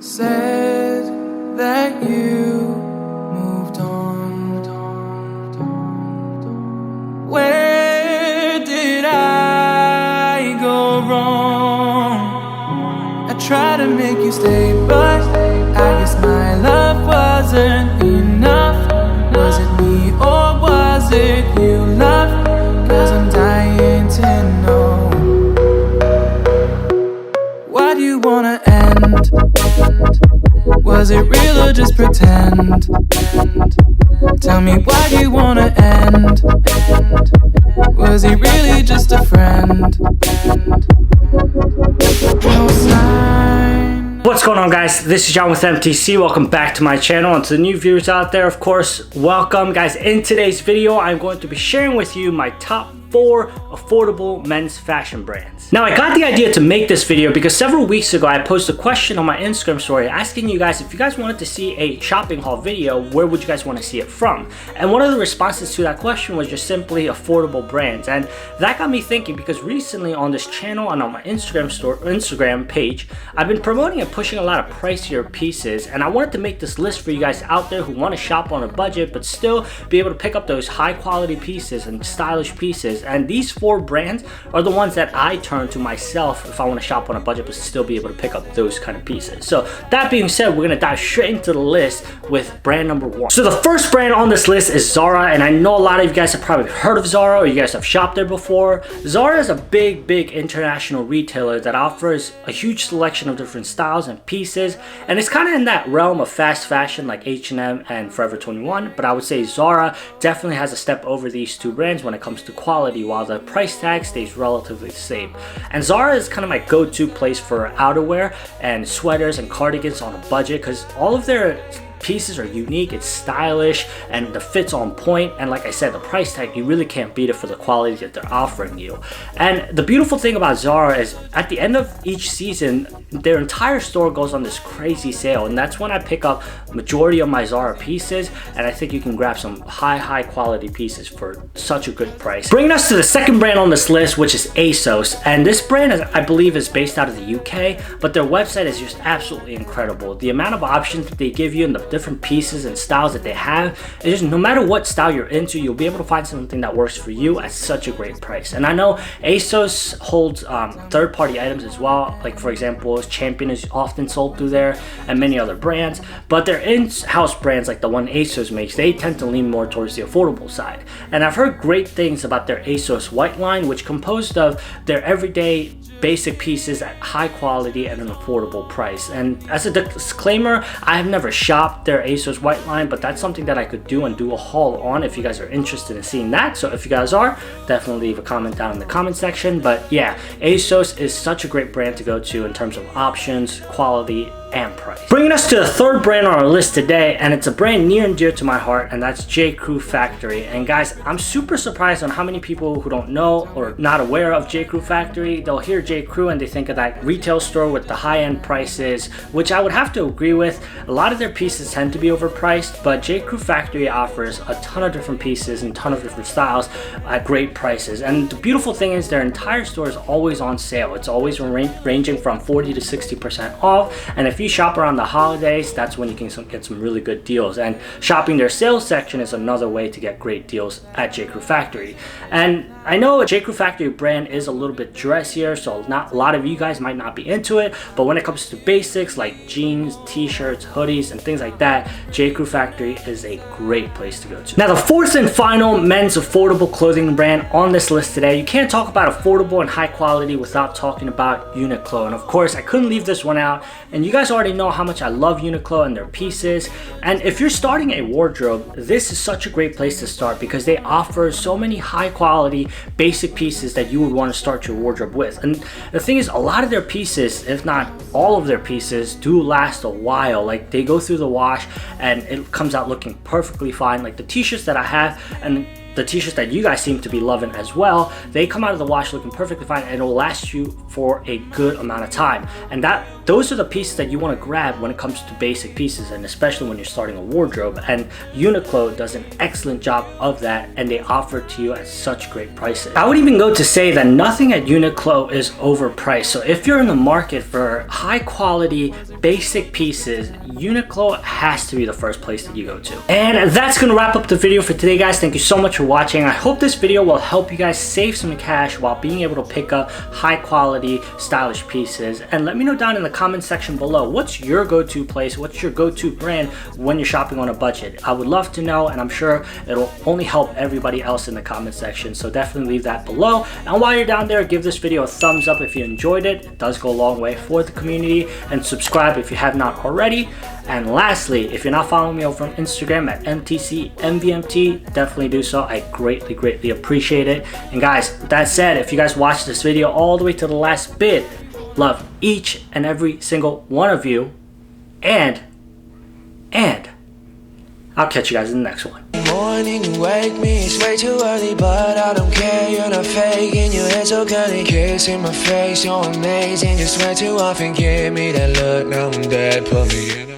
Said that you moved on. Where did I go wrong? I tried to make you stay, but I guess my love wasn't enough. Was it me or was it you, love? 'Cause I'm dying to know. Why do you wanna end? Was it real or just pretend? Tell me, why do you wanna end? Was he really just a friend? No sign. What's going on, guys? This is John with MTC. Welcome back to my channel, and to the new viewers out there, of course, welcome. Guys, in today's video I'm going to be sharing with you my top 4 affordable men's fashion brands. Now, I got the idea to make this video because several weeks ago I posted a question on my Instagram story asking you guys if you guys wanted to see a shopping haul video, where would you guys want to see it from? And one of the responses to that question was just simply affordable brands. And that got me thinking, because recently on this channel and on my Instagram page, I've been promoting and pushing a lot of pricier pieces, and I wanted to make this list for you guys out there who want to shop on a budget but still be able to pick up those high quality pieces and stylish pieces. And these 4 brands are the ones that I turn to myself if I want to shop on a budget but still be able to pick up those kind of pieces. So that being said, we're going to dive straight into the list with brand number 1. So the first brand on this list is Zara, and I know a lot of you guys have probably heard of Zara, or you guys have shopped there before. Zara is a big international retailer that offers a huge selection of different styles and pieces, and it's kind of in that realm of fast fashion like H&M and Forever 21, but I would say Zara definitely has a step over these 2 brands when it comes to quality, while the price tag stays relatively the same. And Zara is kind of my go-to place for outerwear and sweaters and cardigans on a budget, because all of their pieces are unique, it's stylish, and the fit's on point, and like I said, the price tag, you really can't beat it for the quality that they're offering you. And the beautiful thing about Zara is at the end of each season, their entire store goes on this crazy sale, and that's when I pick up majority of my Zara pieces, and I think you can grab some high quality pieces for such a good price. Bringing us to the second brand on this list, which is ASOS, and this brand I believe is based out of the UK, but their website is just absolutely incredible. The amount of options that they give you and the different pieces and styles that they have, it's just no matter what style you're into, you'll be able to find something that works for you at such a great price. And I know ASOS holds third-party items as well, like for example Champion is often sold through there and many other brands, but their in-house brands like the one ASOS makes, they tend to lean more towards the affordable side. And I've heard great things about their ASOS white line, which composed of their everyday basic pieces at high quality at an affordable price. And as a disclaimer, I have never shopped their ASOS white line, but that's something that I could do and do a haul on if you guys are interested in seeing that. So if you guys are, definitely leave a comment down in the comment section. But yeah, ASOS is such a great brand to go to in terms of options, quality, and price. Bringing us to the third brand on our list today, and it's a brand near and dear to my heart, and that's J.Crew Factory. And guys, I'm super surprised on how many people who don't know or not aware of J.Crew Factory, they'll hear J.Crew and they think of that retail store with the high-end prices, which I would have to agree with. A lot of their pieces tend to be overpriced, but J.Crew Factory offers a ton of different pieces and a ton of different styles at great prices. And the beautiful thing is their entire store is always on sale. It's always ranging from 40 to 60% off, and if you shop around the holidays, that's when you can get some really good deals. And shopping their sales section is another way to get great deals at J.Crew Factory. And I know a J.Crew Factory brand is a little bit dressier, so not a lot of you guys might not be into it, but when it comes to basics like jeans, t-shirts, hoodies, and things like that, J.Crew Factory is a great place to go to. Now, the fourth and final men's affordable clothing brand on this list today, you can't talk about affordable and high quality without talking about Uniqlo. And of course, I couldn't leave this one out, and you guys already know how much I love Uniqlo and their pieces. And if you're starting a wardrobe, this is such a great place to start because they offer so many high quality basic pieces that you would want to start your wardrobe with. And the thing is, a lot of their pieces, if not all of their pieces, do last a while. Like, they go through the wash and it comes out looking perfectly fine. Like the t-shirts that I have and the t-shirts that you guys seem to be loving as well, they come out of the wash looking perfectly fine and it'll last you for a good amount of time. And that those are the pieces that you want to grab when it comes to basic pieces, and especially when you're starting a wardrobe. And Uniqlo does an excellent job of that, and they offer it to you at such great prices. I would even go to say that nothing at Uniqlo is overpriced. So if you're in the market for high quality basic pieces, Uniqlo has to be the first place that you go to. And that's gonna wrap up the video for today, guys. Thank you so much for watching. I hope this video will help you guys save some cash while being able to pick up high quality stylish pieces. And let me know down in the comment section below, what's your go-to place, what's your go-to brand when you're shopping on a budget? I would love to know, and I'm sure it'll only help everybody else in the comment section, so definitely leave that below. And while you're down there, give this video a thumbs up if you enjoyed it. It does go a long way for the community, and subscribe if you have not already. And lastly, if you're not following me over on Instagram at MTCMVMT, definitely do so. I greatly appreciate it. And guys, with that said, if you guys watched this video all the way to the last bit, love each and every single one of you, and I'll catch you guys in the next one. Morning, you wake me, it's way too early, but I don't care, you're not faking, your hair so curly, kiss in my face, you're amazing, you swear too often, give me that look, now I'm dead, put me in